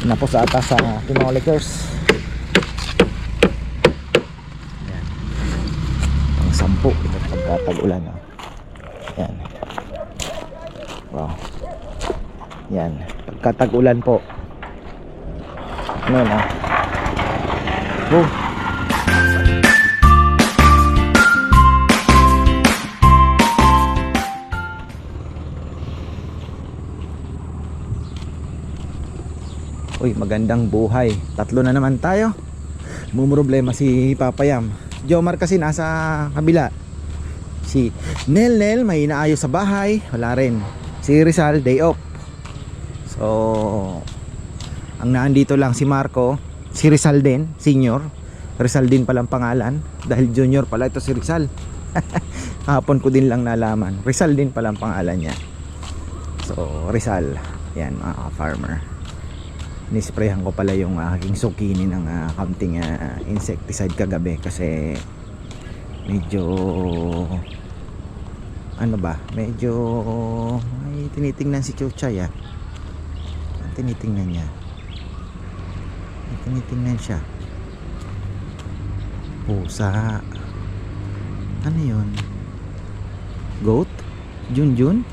Napos ata sa Pinolikers. Yan. Ang 10 ito pagkatag-ulan. Oh. Yan. Wow. Yan. Pagkatag-ulan po. Ano na? Oh. Uy, magandang buhay. 3 na naman tayo. Mumroblema si Papayam. Jomar kasi nasa kabila. Si Nel may inaayos sa bahay. Wala rin. Si Rizal day off. So ang naandito lang si Marco. Si Rizal din, senior. Rizal din palang pangalan. Dahil junior pala ito si Rizal. Hapon ko din lang nalaman. Rizal din palang pangalan niya. So Rizal. Yan mga farmer. Nisprayhan ko pala yung aking zucchini ng counting insecticide kagabi kasi medyo ano ba, medyo ay tinitingnan si Chuchay tinitingnan niya, tinitingnan siya. Pusa, ano yun, goat, Junjun,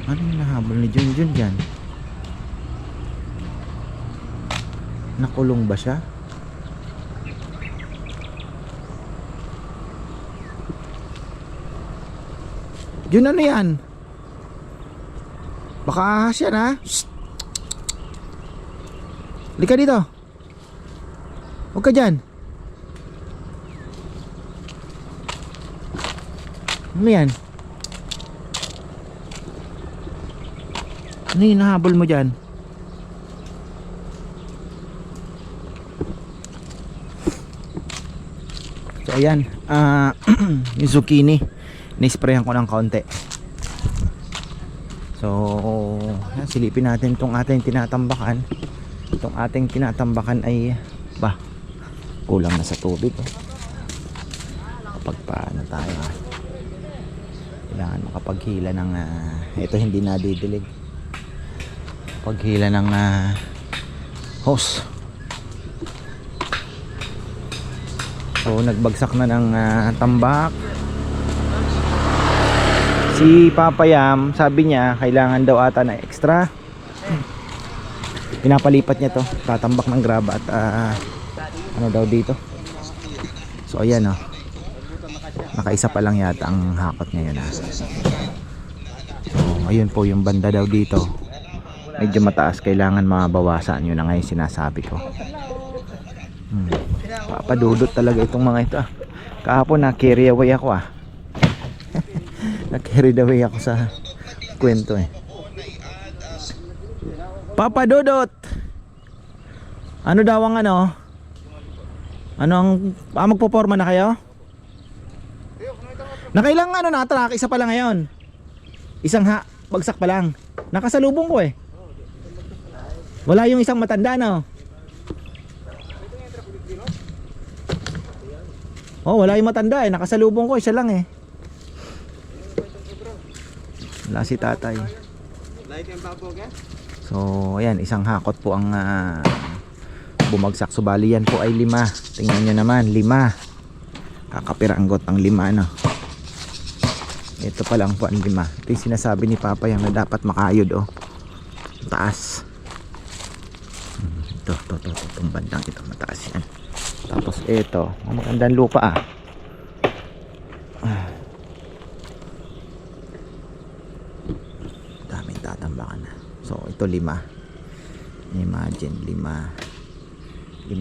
ano yung nahabol ni Junjun dyan? Nakulong ba siya? Yun, ano yan? Baka ahas yan ha. Lika dito. Huwag ka dyan. Ano yan? Ano yung nahabol mo dyan? So ayan, yung zucchini nisprayan ko ng kaunti. So yan, silipin natin itong ating tinatambakan. Itong ating tinatambakan ay kulang na sa tubig kapag paano tayo kailangan makapaghila ng ito hindi nadidilig, paghila ng hose. So nagbagsak na ng tambak. Si Papayam sabi niya kailangan daw ata na extra. Pinapalipat niya to, tatambak ng graba at ano daw dito. So ayan nakaisa pa lang yata ang hakot ngayon So ayun po yung banda daw dito. Medyo mataas, kailangan mabawasan, yun na ngayon sinasabi ko. Papadudot talaga itong mga ito Kahapon na carry away ako na carry away ako sa kwento Papadudot. Ano daw ang ano ang magpoporma na kayo? Nakailang track, isa pa lang ngayon. Isang bagsak pa lang. Nakasalubong ko Wala yung isang matanda wala yung matanda nakasalubong ko, isa lang wala si tatay. So ayan, isang hakot po ang bumagsak. Subali yan po ay 5. Tingnan nyo naman, 5. Kakapiranggot ang 5 ito pa lang po ang 5. Ito yung sinasabi ni Papa yung na dapat makayod taas. Itong bandang ito mataas yan. Tapos ito, magandang lupa daming tatambakan So ito 5. Imagine 5 10.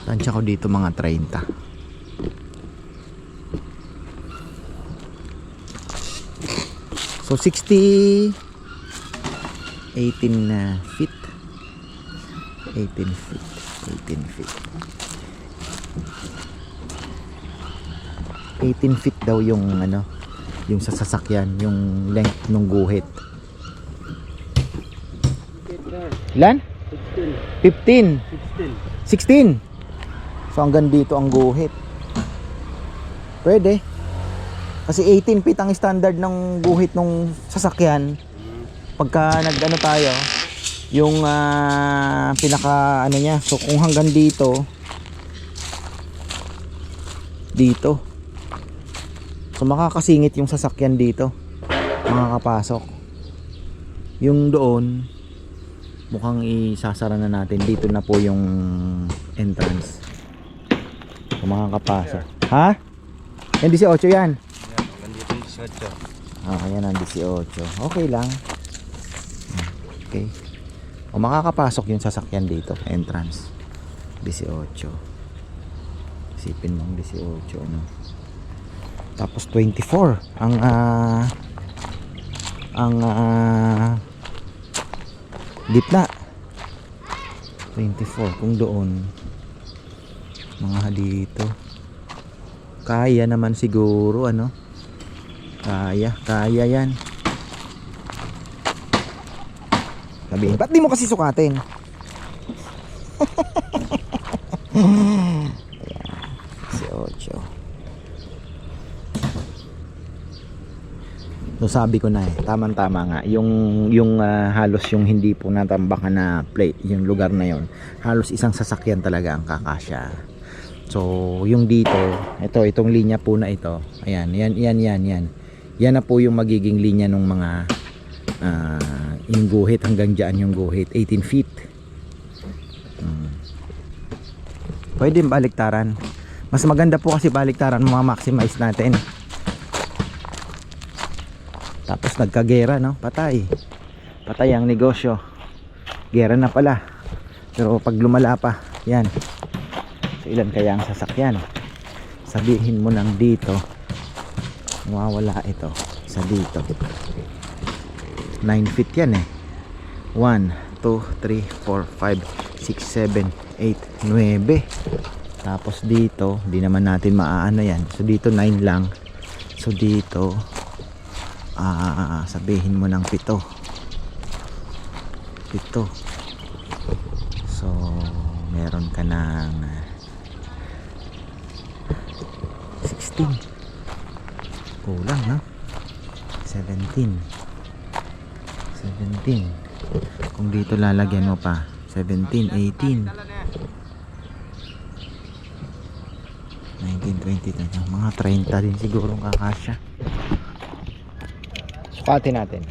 Tansya ko dito mga 30. So 60 18 feet 18 feet daw yung yung sa sasakyan, yung length ng guhit. Ilan? 15 16 So hanggang dito ang guhit. Pwede. Kasi 18 feet ang standard ng guhit ng sasakyan. Pagka nag-ano tayo, yung pinaka ano niya. So kung hanggang dito, so makakasingit yung sasakyan dito, makakapasok. Yung doon mukhang isasara na natin. Dito na po yung entrance, so makakapasok. Ha? Yan 18 yan. Nandito yung 18. Yan ang 18. Okay lang. Okay. O makakapasok yung sasakyan dito, entrance 18. Isipin mo ang 18, ano. Tapos 24 ang gitna. 24 kung doon mga dito. Kaya naman siguro, ano. Kaya yan. Sabihin, ba't di mo kasi sukatin? Ayan, 18. So sabi ko na tama nga yung halos yung hindi po natambakan na plate, yung lugar na yon, halos isang sasakyan talaga ang kakasya. So yung dito, itong linya po na ito, ayan, yan na po yung magiging linya ng mga yung guhit, hanggang dyan yung guhit, 18 feet. Pwede baliktaran, mas maganda po kasi baliktaran, ma-maximize natin. Tapos nagkagera, no? Patay ang negosyo. Gera na pala. Pero pag lumala pa, yan. So ilan kaya ang sasakyan? Sabihin mo nang dito, mawawala ito sa dito. 9 feet yan eh. 1, 2, 3, 4, 5, 6, 7, 8, 9. Tapos dito, di naman natin maaano yan. So dito 9 lang. So dito sabihin mo ng 7. So meron ka ng 16. Kulang, no? 17. Kung dito lalagyan mo pa 17, 18, 19, 20, mga 30 din siguro kakasya. Sukatin natin.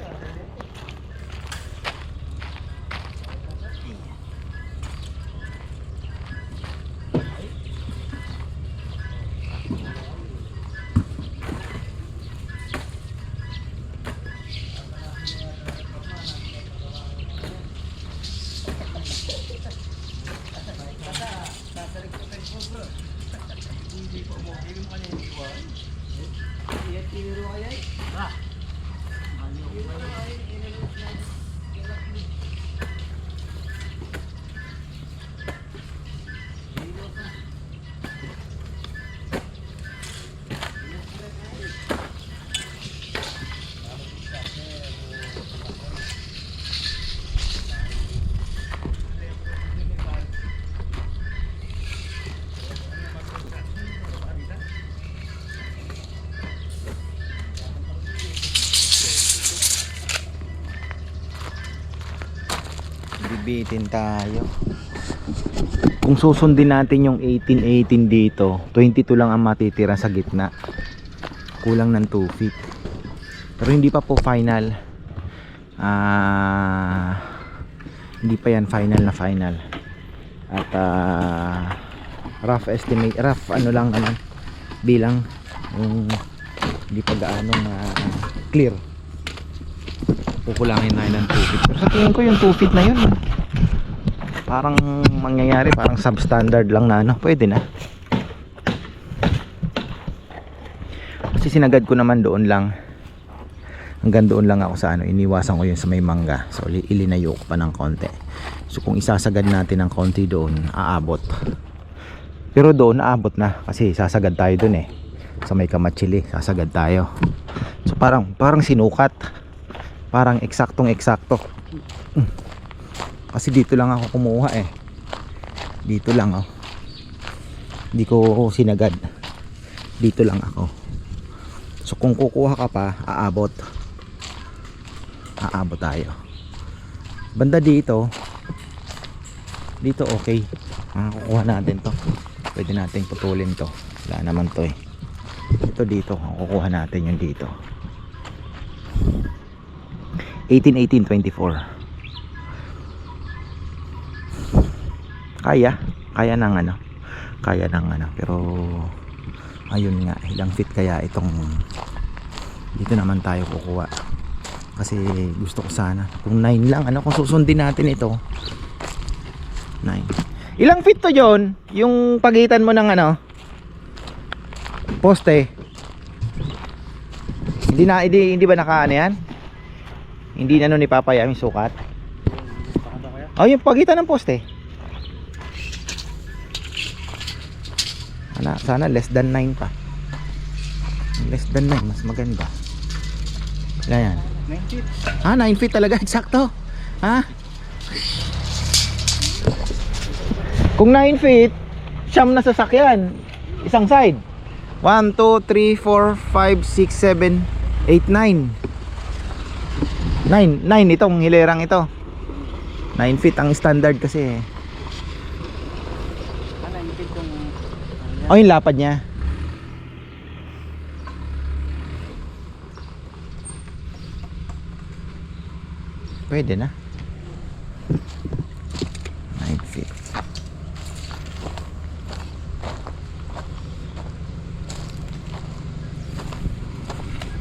Bibitin tayo. Kung susundin natin yung 18 dito, 22 lang ang matitira sa gitna. Kulang ng 2 feet. Pero hindi pa po final. Hindi pa yan final na final. At rough estimate, rough ano lang bilang yung hindi pa gaano clear. Kukulangin na ng 2 feet. Pero sa tingin ko yung 2 feet na yun, parang mangyayari, parang substandard lang na pwede na. Kasi sinagad ko naman doon lang, hanggang doon lang ako sa iniwasan ko yun sa may mangga. So ilinayo ko pa ng konti. So kung isasagad natin ng konti doon, aabot. Pero doon aabot na kasi sasagad tayo doon sa may Kamatsili, sasagad tayo. So parang sinukat, parang eksaktong eksakto. Kasi dito lang ako kumuha dito lang hindi ko sinagad. dito lang ako. So kung kukuha ka pa, aabot tayo. Banda dito okay. Kukuha natin to, pwede natin putulin to, wala naman to eh. Ito dito, kukuha natin yung dito 18, 18, 24. Kaya ng ano, pero ayun nga, ilang feet kaya itong dito naman tayo kukuha, kasi gusto ko sana kung 9 lang, ano, kung susundin natin ito 9. Ilang feet to, John? Yung pagitan mo ng ano, poste. Hindi ba nakaano yan? Hindi na nun ni Papa yung sukat. Oh, yung pagitan ng poste. Sana less than 9 pa. Less than 9, mas maganda. Ilan yan? 9 feet. 9 feet talaga, eksakto. Kung 9 feet, siyam na sasakyan. Isang side. 1, 2, 3, 4, 5, 6, 7, 8, 9. 9 itong hilerang ito. 9 feet ang standard kasi. 9 feet yung... Oh, yung lapad niya. Pwede na. 9 feet.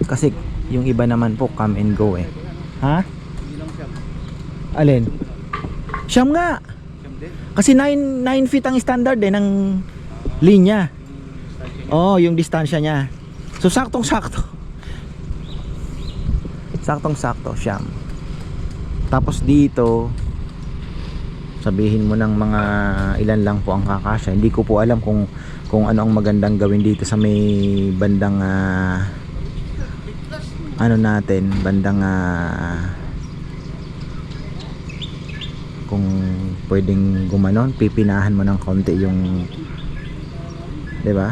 Kasi yung iba naman po come and go eh. Ha? Hindi lang siyam. Alin? Siyam nga. Siyam din. Kasi 9 feet ang standard eh ng linya. Oh, yung distansya niya. So saktong-sakto. Saktong-sakto, siyam. Tapos dito sabihin mo ng mga ilan lang po ang kakasya. Hindi ko po alam kung ano ang magandang gawin dito sa may bandang ano natin, bandang kung pwedeng gumanon, pipinahan mo ng konti yung, 'di ba?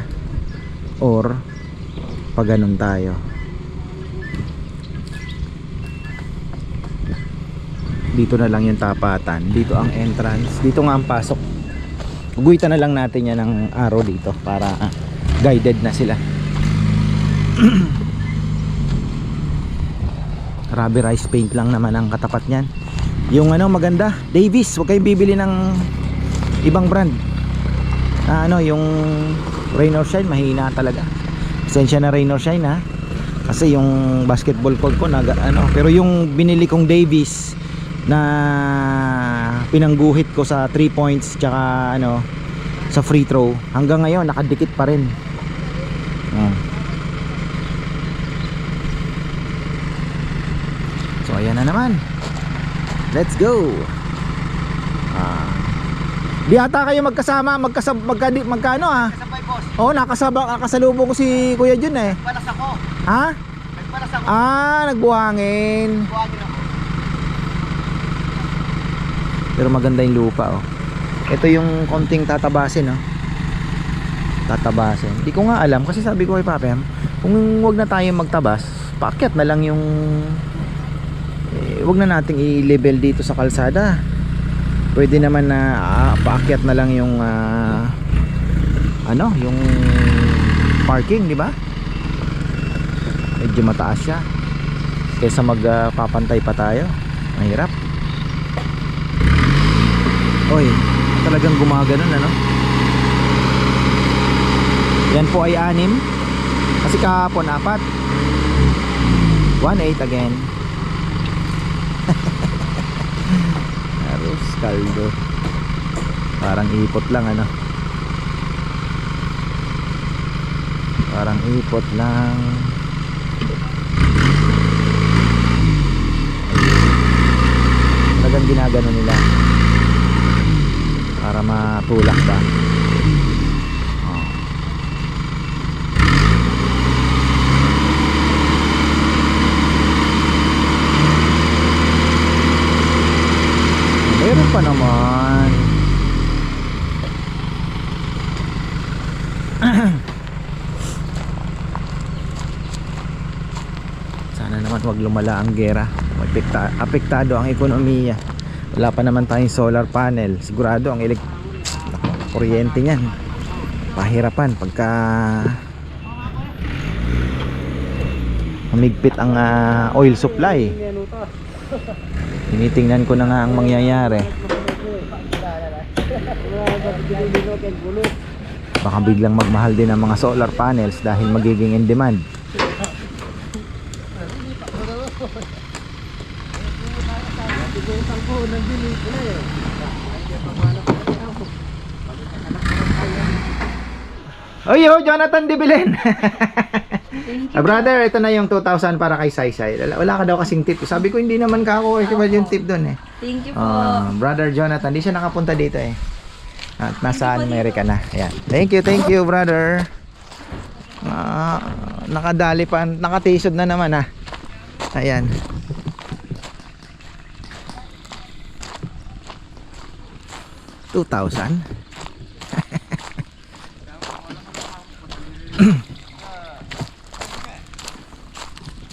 Or pag ganun tayo. Dito na lang yung tapatan, dito ang entrance, dito nga ang pasok. Guguhitan na lang natin yan ng arrow dito para guided na sila. Rubberized paint lang naman ang katapat niyan. Yung ano maganda, Davis, huwag kayong bibili ng ibang brand. Yung Rain or Shine, mahina talaga. Pasensya na Rain or Shine ha. Kasi yung basketball court ko pero yung binili kong Davis na pinangguhit ko sa 3 points tsaka sa free throw, hanggang ngayon nakadikit pa rin. So ayan na naman. Let's go. Di ata kayo magkasama, magkano Kasabay, boss. Oo, nakasalubong ko si Kuya Jun eh. Nagpalas ako. Ha? Nagpalas ako. Nagbuhangin. Buhangin ako. Pero maganda yung lupa oh. Ito yung konting tatabasin oh. Tatabasin. Di ko nga alam kasi sabi ko kay Papem, kung wag na tayong magtabas, paakyat na lang yung wag na nating i-level dito sa kalsada. Pwede naman na paakyat na lang yung yung parking, di ba? Medyo mataas siya kaysa magpapantay pa tayo. Mahirap. Oy, talagang gumaganon Yan po ay 6 kasi kahapon 4. 1-8 again. Arroz caldo. Parang ipot lang Parang ipot lang. Talagang ginagano nila para matulak ba. Meron pa naman. Sana naman wag lumala ang gera. Apektado ang ekonomiya. Wala pa naman tayong solar panel. Sigurado ang kuryente niyan pahirapan pagka humigpit ang oil supply. Tinitingnan ko na nga ang mangyayari. Baka biglang magmahal din ang mga solar panels dahil magiging in demand. Oy, Jonathan Dibilen. Brother, ito na yung 2,000 para kay Saysay. Wala ka daw kasing tip. Sabi ko hindi naman kako yung tip doon eh. Thank you po. Brother Jonathan, di siya nakapunta dito eh. At nasa Amerika na. Ayan. Thank you brother. Nakadali pa, nakatisod na naman ah. Ayan. $2,000.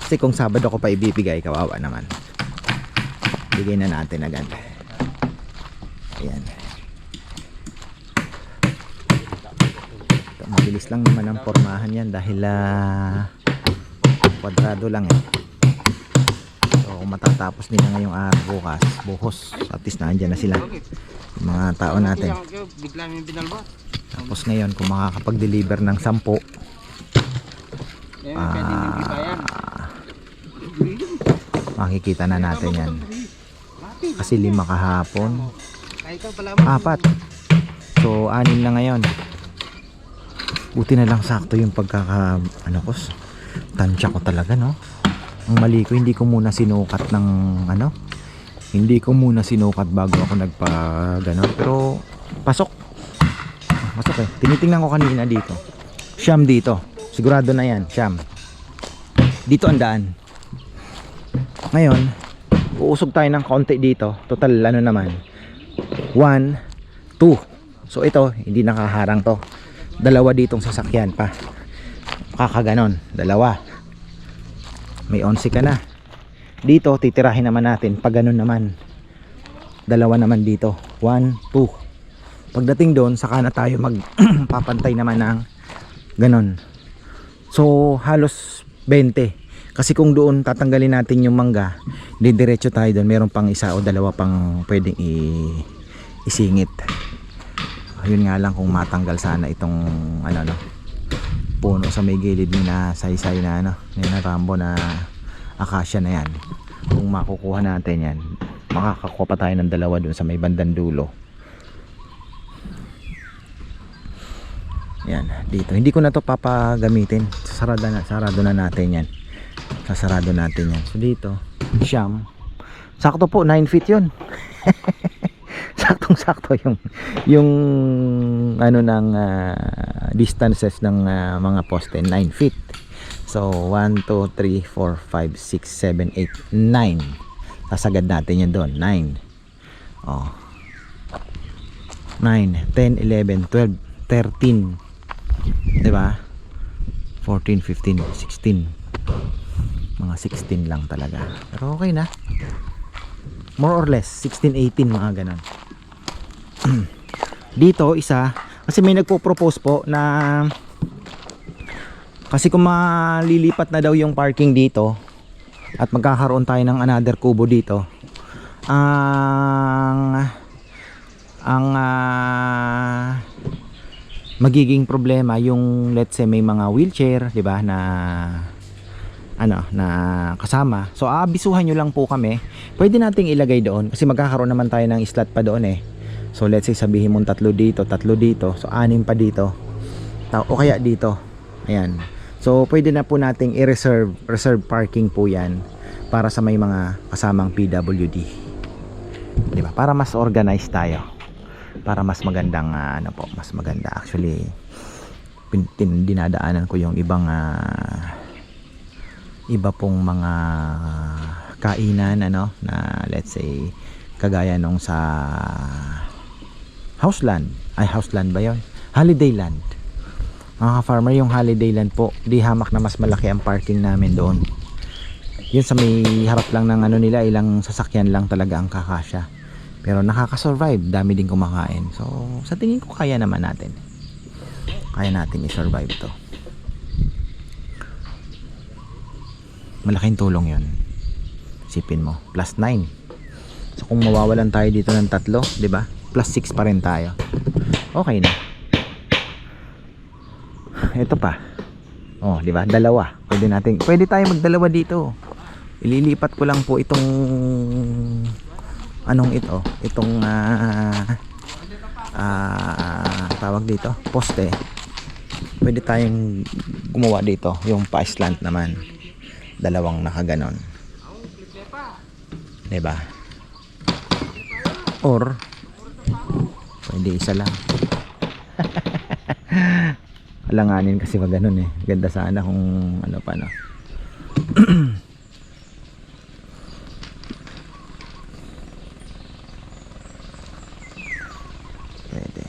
Kasi kung Sabado ko pa ibibigay, kawawa naman. Bigay na natin agad. Ayan. Ito, mabilis lang naman ang pormahan yan dahil kwadrado lang eh. So kung matatapos nila ngayong araw buhos, at least naandyan na sila yung mga tao natin. Tapos ngayon kung makakapag-deliver ng 10, makikita na natin yan. Kasi 5 kahapon, 4, so 6 na ngayon. Buti na lang sakto yung tansya ko talaga, no. Ang mali ko, hindi ko muna sinukat bago ako ganon. Pero pasok eh. Tinitingnan ko kanina dito, siyam dito, sigurado na yan, siyam dito ang daan. Ngayon uusog tayo ng konti dito, total naman 1, 2. So ito hindi nakaharang to, 2 ditong sasakyan pa, kakaganon, 2. May 11 ka na dito, titirahin naman natin pag ganon naman, 2 naman dito, 1, 2. Pagdating doon, saka na tayo magpapantay naman ng ganon. So halos 20. Kasi kung doon tatanggalin natin yung mangga, didiretso tayo doon, meron pang 1 o 2 pang pwedeng isingit. Ayun nga lang kung matanggal sana itong puno sa may gilid ni na Saysay na ni na Rambo na akasya na yan. Kung makukuha natin yan, makakakuha pa tayo ng 2 doon sa may bandang dulo. Yan, dito. Hindi ko na to papagamitin. Sarado na natin yan. Sasarado natin yan. So dito, siyam. Sakto po, 9 feet yun. Saktong-sakto yung ng distances ng mga poste, 9 feet. So 1, 2, 3, 4, 5, 6, 7, 8, 9. Sasagad natin yan doon, 9. Oh. 9, 10, 11, 12, 13. Diba? 14, 15, 16. Mga 16 lang talaga. Pero okay na. More or less 16, 18 mga ganon. Dito isa, kasi may nagpo-propose po na kasi kung malilipat na daw yung parking dito at magkakaroon tayo ng another kubo dito, ang magiging problema yung let's say may mga wheelchair, 'di ba, na kasama. So aabisuhan nyo lang po kami. Pwede nating ilagay doon kasi magkakaroon naman tayo ng slot pa doon eh. So let's say sabihin mong 3 dito, 3 dito, so 6 pa dito. O kaya dito. Ayan. So pwede na po nating reserve parking po 'yan para sa may mga kasamang PWD. 'Di ba? Para mas organized tayo. Para mas magandang mas maganda. Actually dinadaanan ko yung ibang iba pong mga kainan na let's say kagaya nung sa Houseland ba yun? Holidayland. Mga farmer, yung Holidayland po, di hamak na mas malaki ang parking namin doon. Yun sa may harap lang ng ano nila, ilang sasakyan lang talaga ang kakasya. Pero nakaka-survive, dami din kumakain. So sa tingin ko kaya naman natin. Kaya natin i-survive to. Malaking tulong yun. Sipin mo, plus 9. So kung mawawalan tayo dito ng 3, di ba? Plus 6 pa rin tayo. Okay na. Ito pa. Oh, di ba? Dalawa. Pwede tayo magdalawa dito. Ililipat ko lang po itong anong ito? Itong tawag dito, poste. Pwede tayong gumawa dito, yung pa-slant naman. Dalawang nakaganon. Di ba? Or pwede isa lang. Alanganin kasi wag ganun eh. Ganda sana kung ano pa no. Pwede.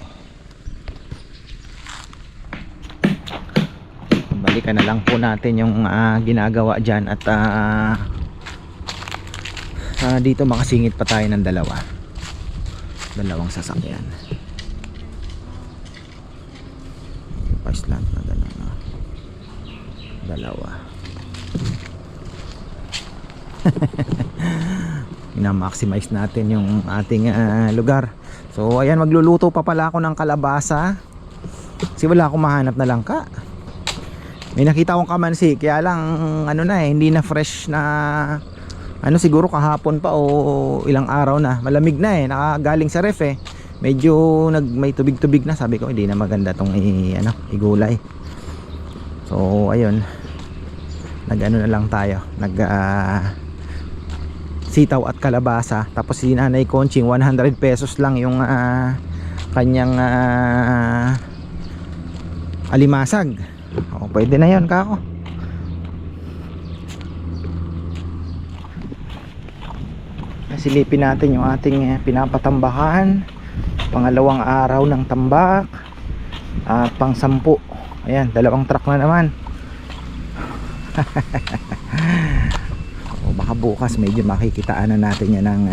Balikan na lang po natin yung ginagawa dyan at dito makasingit pa tayo ng dalawang sasakyan. Pa-slant na gano'n, no? Dalawa. Ina-maximize natin yung ating lugar. So ayan, magluluto pa pala ako ng kalabasa. Kasi wala akong mahanap na langka. May nakita akong kamansi, kaya lang ano na hindi na fresh na ano, siguro kahapon pa o ilang araw na. Malamig na eh, nakagaling sa ref eh. Medyo may tubig-tubig na. Sabi ko hindi na maganda tong igulay. So ayun, nag-ano na lang tayo, sitaw at kalabasa. Tapos si Nanay Conching 100 pesos lang yung kanyang alimasag. O, pwede na yun kako. Silipin natin yung ating pinapatambakan. Pangalawang araw ng tambak at pang 10. Ayan, 2 truck na naman. O, baka bukas medyo makikitaan na natin yan ng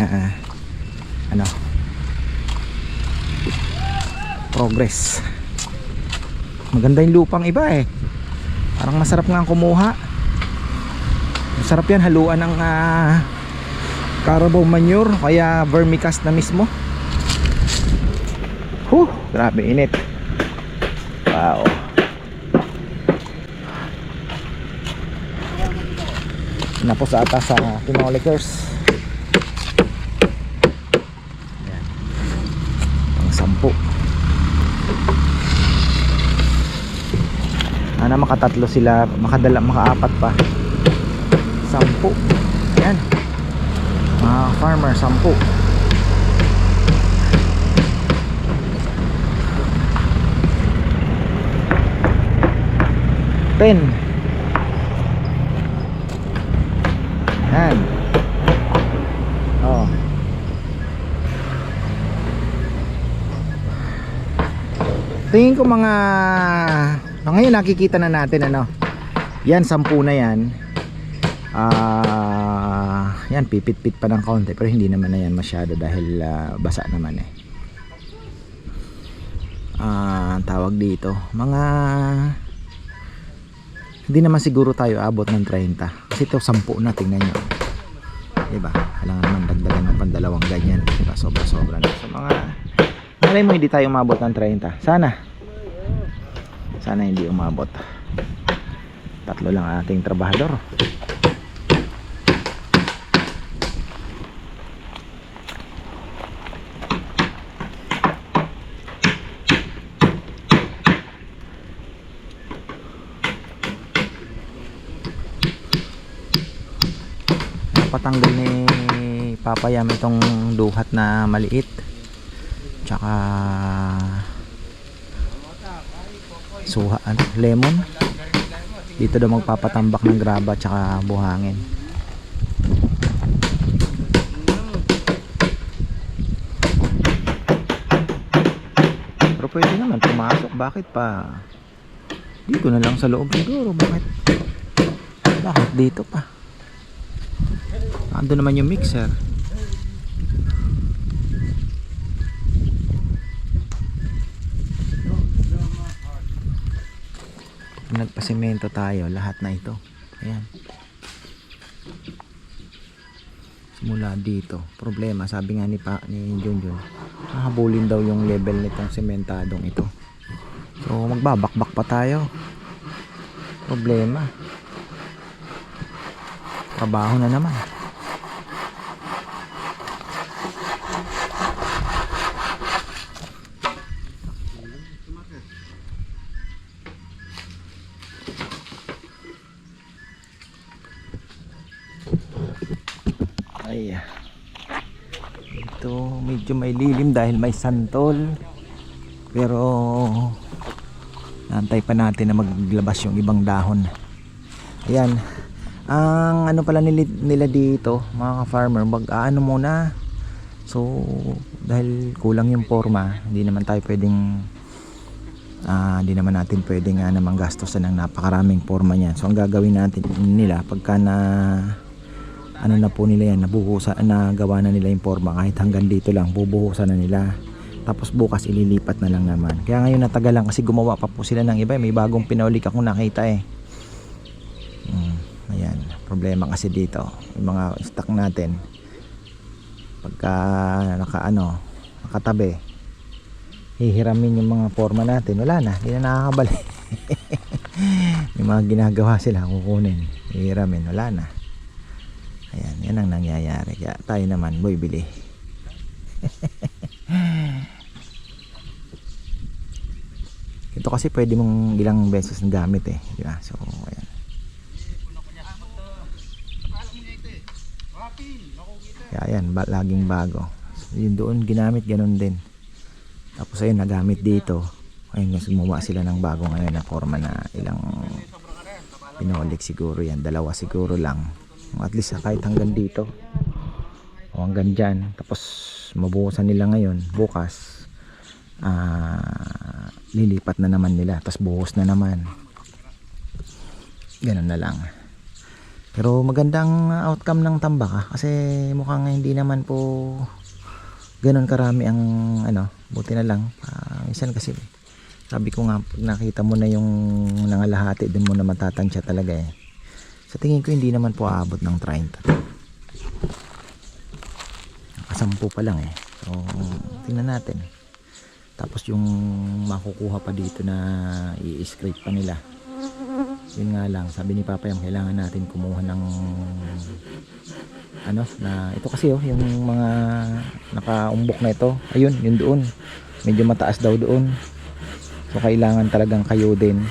progress. Maganda yung lupang iba eh. Parang masarap nga kumuha. Masarap yan haluan ng carabao manure kaya vermicast na mismo. Grabe init. Wow. Napos ata sa Tinolikers. Ayan. Ang 10. Sana makatatlo sila, makaapat pa. 10. Ayan. Mga farmer, 10. Pen. Yan. Oh. Tingin ko mga ngayon nakikita na natin yan 10 na yan. Yan pipit-pit pa ng kaunti pero hindi naman na yan masyado dahil basa naman eh. Tawag dito mga hindi naman siguro tayo abot ng 30 kasi ito 10 na, tingnan nyo diba, halangan naman dagdagan ng pandalawang ganyan diba, sobra na. So mga malay mo hindi tayo umabot ng 30, sana hindi umabot. 3 lang ating trabahador. Patanggal ni Papa Yam itong duhat na maliit tsaka lemon. Dito daw magpapatambak ng graba tsaka buhangin. Pero pwede naman pumasok, bakit pa dito na lang sa loob siguro, bakit dito pa. Ando naman yung mixer. Nagpasemento tayo, lahat na ito. Ayan. Simula dito. Problema, sabi nga ni Junjun, hahabulin daw yung level nitong sementadong ito. So magbabakbak pa tayo. Problema. Trabaho na naman. Ay, ito medyo may lilim dahil may santol, pero naantay pa natin na maglabas yung ibang dahon. Ayan, ang ano pala nila dito mga ka-farmer, mag-aano muna. So dahil kulang yung forma, hindi naman tayo pwedeng hindi naman natin pwedeng namang gastosan ng napakaraming forma niyan. So ang gagawin natin nila pagka na ano na po nila yan, nabuhusan, nagawa na nila yung forma, kahit hanggang dito lang bubuhusan na nila, tapos bukas ililipat na lang naman. Kaya ngayon natagalan kasi gumawa pa po sila ng iba, may bagong pinaulik akong nakita ayan, problema kasi dito yung mga stock natin pagka nakatabi, hihiramin yung mga forma natin, wala na, hindi na nakakabalik. May mga ginagawa sila, kukunin, hihiramin, wala na. Ayan, yan ang nangyayari. Kaya tayo naman, boy, bili. Ito kasi pwede mong ilang beses na gamit di ba? So, ayan. Kaya ayan, laging bago. Yun doon ginamit, ganun din. Tapos ayun, nagamit dito. Ayun, gumawa sila ng bagong na forma na ilang pinolik siguro yan. 2 siguro lang. At least kahit hanggang dito o hanggang dyan, tapos mabuhusan nila ngayon, bukas lilipat na naman nila, tapos buhos na naman, ganun na lang. Pero magandang outcome ng tambak kasi mukhang hindi naman po ganun karami ang buti na lang. Minsan kasi sabi ko nga, pag nakita mo na yung nangalahati, dun mo na matatansya talaga sa tingin ko hindi naman po aabot ng 30. Nakasampu pa lang so tingnan natin. Tapos yung makukuha pa dito na i-scrape pa nila, yun nga lang, sabi ni Papa yung kailangan natin kumuha ng na ito kasi yung mga nakaumbok na ito, ayun, yun doon medyo mataas daw doon, so kailangan talagang kayo din.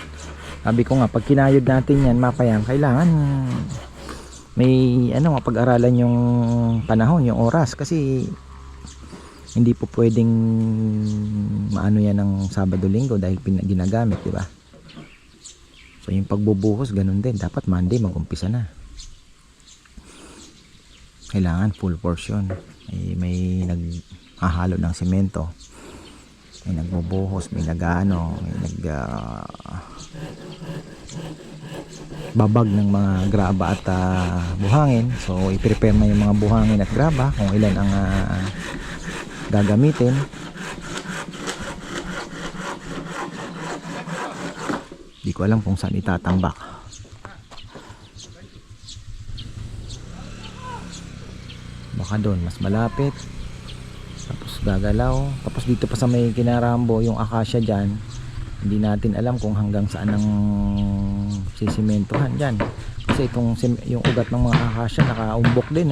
Sabi ko nga, pag kinayod natin yan, mapayang, kailangan may mapag-aralan yung panahon, yung oras, kasi hindi po pwedeng maano yan ng Sabado-Linggo dahil ginagamit, di ba? So yung pagbubuhos, ganun din, dapat Monday mag-umpisa na. Kailangan full portion. May naghahalo ng semento, may nagbubuhos, may nag-ano, may babag ng mga graba at buhangin. So i-prepare na yung mga buhangin at graba kung ilan ang gagamitin. Di ko alam kung saan itatambak. Baka doon mas malapit, tapos gagalaw, tapos dito pa sa may Kinarambo yung akasya dyan, hindi natin alam kung hanggang saan ang sisimentohan dyan, kasi yung ugat ng mga akasya nakaumbok din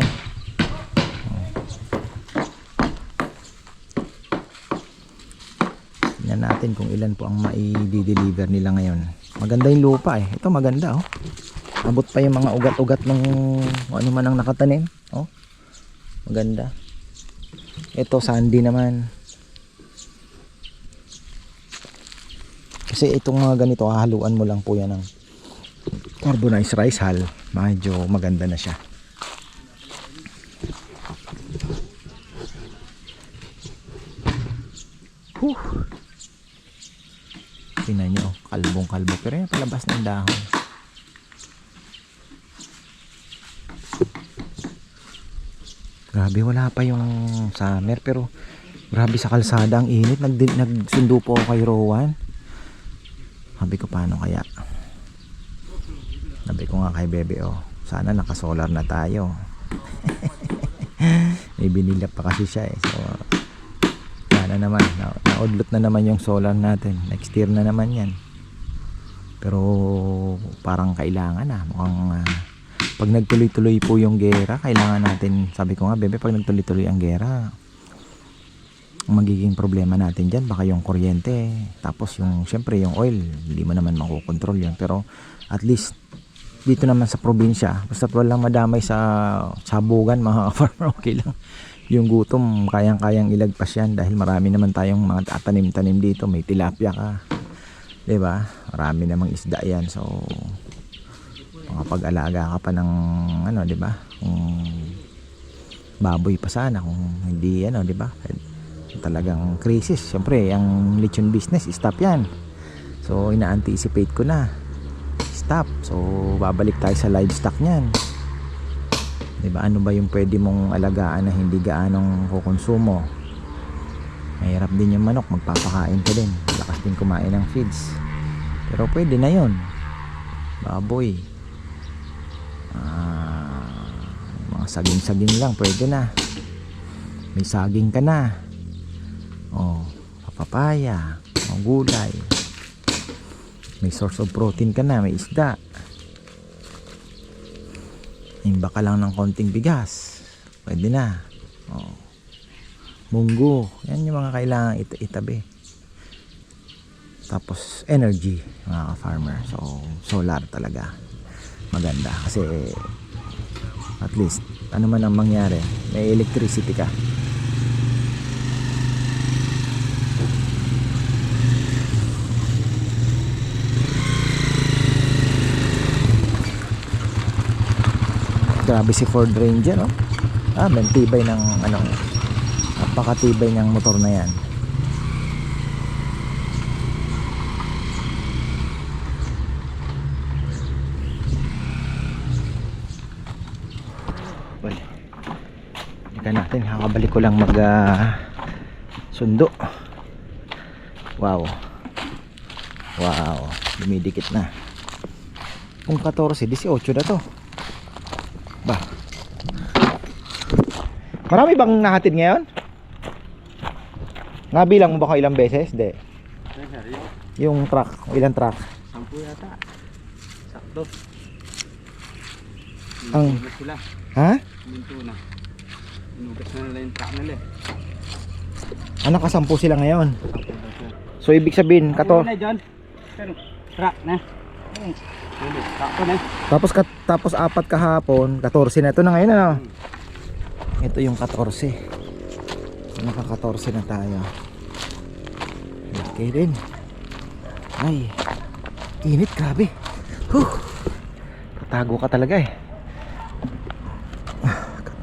tingnan natin kung ilan po ang mai-deliver nila ngayon. Maganda yung lupa ito, maganda abot pa yung mga ugat-ugat ng ano man ang nakatanim. Maganda. Ito sandy naman, kasi itong mga ganito haluan mo lang po yan ng carbonized rice hull, medyo maganda na siya. Tingnan nyo, kalbong kalbo, pero yan palabas ng dahon. Grabe, wala pa yung summer pero grabe sa kalsada ang init. Nagsundo po ako kay Rowan. Sabi ko paano kaya? Sabi ko nga kay Bebe, oh, sana naka-solar na tayo. May binilap pa kasi siya eh. So sana naman, naudlot na naman yung solar natin. Next year na naman yan. Pero parang kailangan na. Mukhang pag nagtuloy-tuloy po yung gera, kailangan natin, sabi ko nga Bebe, pag nagtuloy-tuloy ang gera, ang magiging problema natin dyan baka yung kuryente, tapos yung syempre yung oil, hindi mo naman makukontrol yun. Pero at least dito naman sa probinsya, basta't walang madamay sa sabugan mga farmer, okay lang. Yung gutom kayang-kayang ilagpas yan dahil marami naman tayong mga tanim-tanim dito. May tilapia ka, diba? Marami namang isda yan. So makapag-alaga ka pa ng ano, diba? Kung baboy pa sana, kung hindi ano, diba? Talagang crisis. Siyempre ang lechon business, stop yan. So ina-anticipate ko na stop. So babalik tayo sa livestock niyan. 'Di ba? Ano ba yung pwede mong alagaan na hindi gaanong kukonsumo? Mahirap din yung manok, magpapakain ka din. Lakas din kumain ng feeds. Pero pwede na 'yon. Baboy. Mga saging-saging lang pwede na. May saging ka na. Oh, papaya, oh, gulay. May source of protein ka na, may isda. Imba ka lang ng konting bigas, pwede na. Oh. Munggo, yan yung mga kailangan itabi. Tapos energy, mga ka-farmer. So solar talaga maganda kasi at least ano man ang mangyari, may electricity ka. Grabe si Ford Ranger, oh. May tibay ng ano, napakatibay ng motor na yan. Well, hindi natin, kakabalik ko lang mag sundo. Wow, wow, dumidikit na. Kung 14, 18 na to. Ba, marami bang nahatid ngayon? Nabilang mo ba kung ilang beses? De. Yung truck, ilang truck? 10 yata. Sakto. Ang Inugas sila. ha? Minto na. Inugas na nila yung truck nila eh. Ano, kasampu sila ngayon? So ibig sabihin, Ano na dyan? Truck na. Sakto na. tapos 4 kahapon, 14 na ito na ngayon, ano? Ito yung 14. Naka-14 na tayo. Okay din. Ay, init, grabe. Tatago ka talaga eh.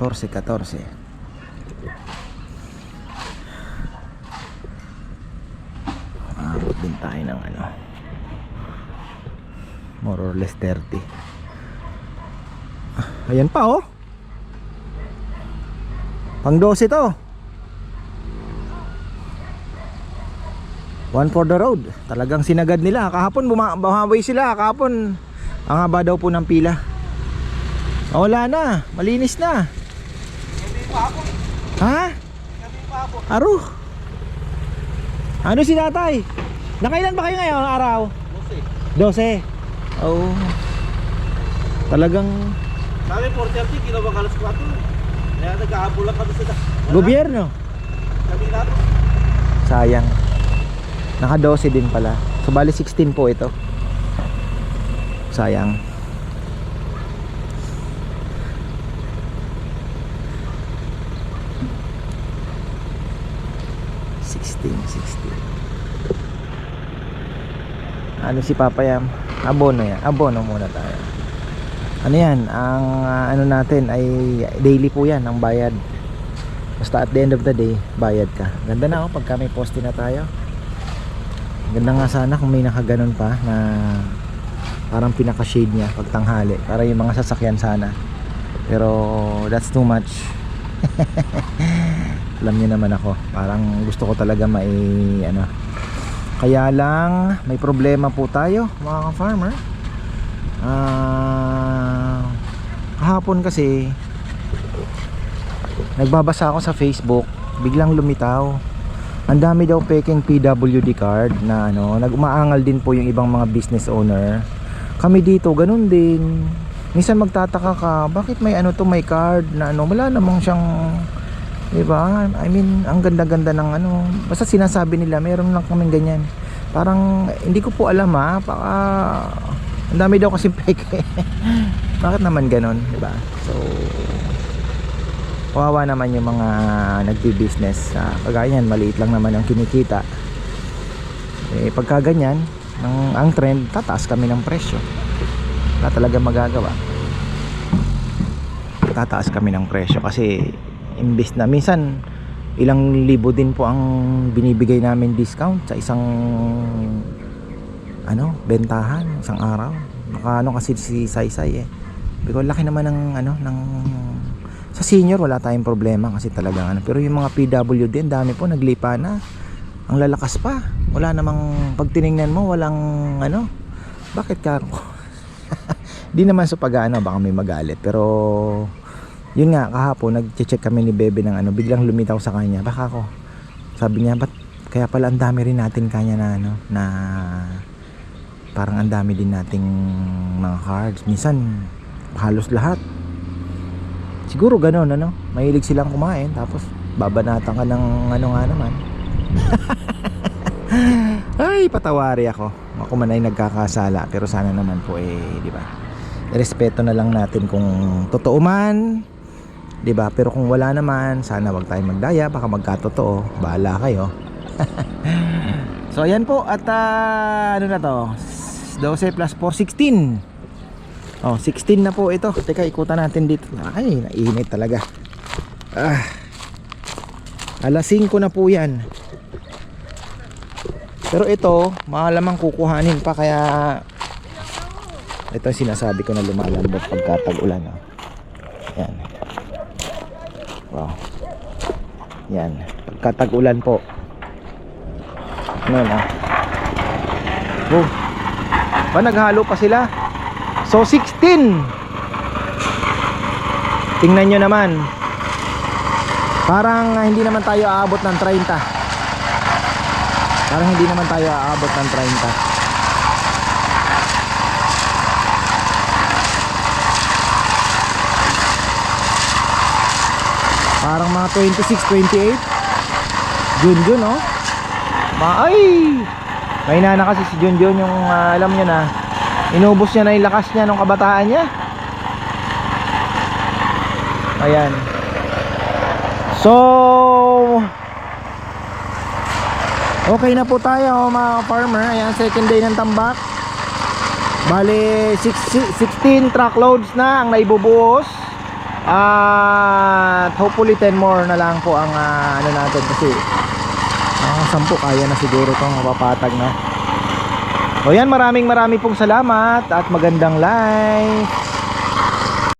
14. Abot din tayo ng ano, more or less 30. Ayan pa, oh. Pang 12 to. One for the road. Talagang sinagad nila. Kahapon bumahabay sila. Kahapon ang haba daw po ng pila. Wala na. Malinis na. Ha? Aro. Ano si tatay? Nakailan ba kayo ngayon araw? 12. Oh. Talagang Kami 4:30 ginawa ka alas 4. Kaya nag-ahabol lang kami sa gobyerno. Kami na to. Sayang. Naka 12 din pala. So bali 16 po ito. Sayang. Ano si Papa Yam? Abono yan. Abono muna tayo. Ano yan? Ang ano natin ay daily po yan ang bayad. Basta at the end of the day, bayad ka. Ganda na, oh, pagka may poste na tayo. Ganda nga sana kung may nakaganon pa na parang pinaka-shade niya pag tanghali para yung mga sasakyan sana. Pero that's too much. Alam niyo naman ako, parang gusto ko talaga ano. Kaya lang may problema po tayo mga ka-farmer. Kahapon kasi nagbabasa ako sa Facebook, biglang lumitaw. Ang dami daw peking PWD card na ano, nag-umaangal din po yung ibang mga business owner. Kami dito ganun din. Minsan magtataka ka, bakit may ano to, may card na ano, wala namang siyang, 'di ba? I mean, ang ganda-ganda ng ano, basta sinasabi nila meron lang kaming ganyan. Parang hindi ko po alam baka ang dami daw kasi peke. Bakit naman ganun, 'di ba? So kawawa naman yung mga nagbi-business. Kagaya yan, maliit lang naman ang kinikita. Pagka ganyan, ang trend, tataas kami ng presyo. Wala talaga magagawa. Tataas kami ng presyo kasi imbis na minsan ilang libo din po ang binibigay namin discount sa isang ano, bentahan, isang araw. Ano kasi si Saysay because laki naman ng ano, ng sa senior wala tayong problema kasi talagang ano, pero yung mga PWD ang dami po naglipa na, ang lalakas pa, wala namang pag tiningnan mo walang ano, bakit karo? Di naman sa pag-ano, baka may magalit, pero yun nga, kahapon nag-check kami ni Bebe ng ano, biglang lumitaw sa kanya, baka ako, sabi niya, ba't kaya pala ang dami rin natin kanya na ano, na parang ang dami din nating mga cards, minsan halos lahat. Siguro gano'n ano, mahilig silang kumain tapos babanatan ka ng ano nga naman. Ay, patawari ako. Ako man ay nagkakasala, pero sana naman po di ba? Respeto na lang natin kung totoo man, 'di ba? Pero kung wala naman, sana wag tayong magdaya, baka magkatotoo. Bahala kayo. So ayan po at ano na to? 12 plus 4, 16. Oh, 16 na po ito. Teka, ikutan natin dito. Ay, nainit talaga. Alas 5 na po yan. Pero ito, malamang kukuhanin pa, kaya ito sinasabi ko na lumalambot pagka tag-ulan. Yan. Wow. Yan. Pagka tag-ulan po. Ano na? Oh. Ba, naghalo pa sila? So 16. Tingnan nyo naman, parang hindi naman tayo aabot ng 30. Parang hindi naman tayo aabot ng 30. Parang mga 26, 28. Junjun oh. Ay! Mahina na kasi si Junjun, yung alam nyo na, inubos niya na yung lakas niya nung kabataan niya. Ayan. So okay na po tayo mga farmer. Ayan, second day ng tambak. Bali 16 truckloads na ang naibubuhos. At hopefully 10 more na lang po ang ano natin, kasi 10 kaya na siguro itong mapapatag na. O yan, maraming pong salamat at magandang live.